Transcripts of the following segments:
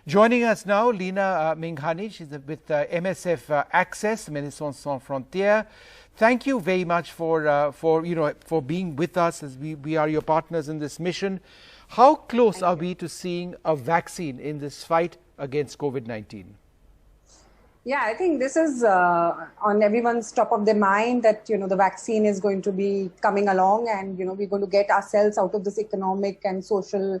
Joining us now, Leena Menghaney. She's with MSF Access, Médecins Sans Frontières. Thank you very much for being with us, as we are your partners in this mission. How close are we to seeing a vaccine in this fight against COVID-19? Yeah, I think this is on everyone's top of their mind that, the vaccine is going to be coming along and, we're going to get ourselves out of this economic and social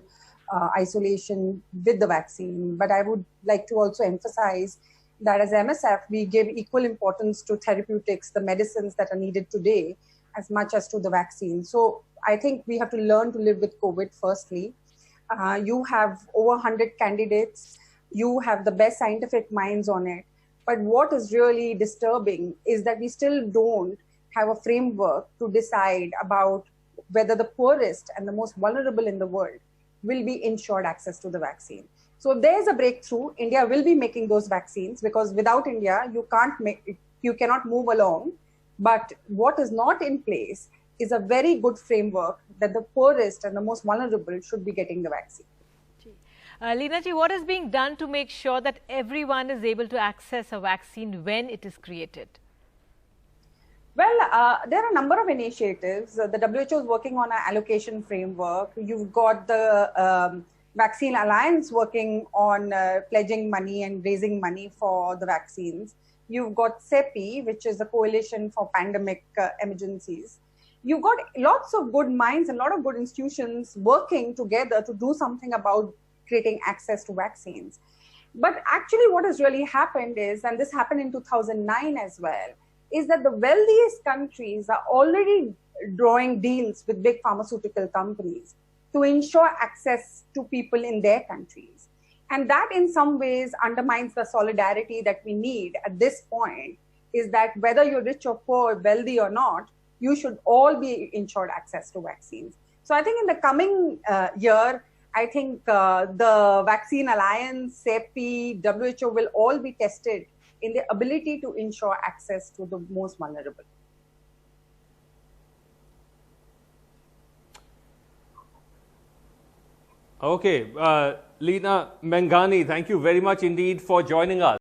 isolation with the vaccine. But I would like to also emphasize that as MSF, we give equal importance to therapeutics, the medicines that are needed today, as much as to the vaccine. So I think we have to learn to live with COVID firstly. You have over 100 candidates. You have the best scientific minds on it. But what is really disturbing is that we still don't have a framework to decide about whether the poorest and the most vulnerable in the world will be ensured access to the vaccine. So if there's a breakthrough, India will be making those vaccines, because without India, you cannot move along. But what is not in place is a very good framework that the poorest and the most vulnerable should be getting the vaccine. Leena ji, what is being done to make sure that everyone is able to access a vaccine when it is created? Well, there are a number of initiatives. The WHO is working on an allocation framework. You've got the Vaccine Alliance working on pledging money and raising money for the vaccines. You've got CEPI, which is the Coalition for Pandemic Emergencies. You've got lots of good minds and a lot of good institutions working together to do something about creating access to vaccines. But actually what has really happened is, and this happened in 2009 as well, is that the wealthiest countries are already drawing deals with big pharmaceutical companies to ensure access to people in their countries. And that in some ways undermines the solidarity that we need at this point, is that whether you're rich or poor, wealthy or not, you should all be ensured access to vaccines. So I think in the coming year, I think the Vaccine Alliance, CEPI, WHO will all be tested in the ability to ensure access to the most vulnerable. Okay, Leena Menghaney, thank you very much indeed for joining us.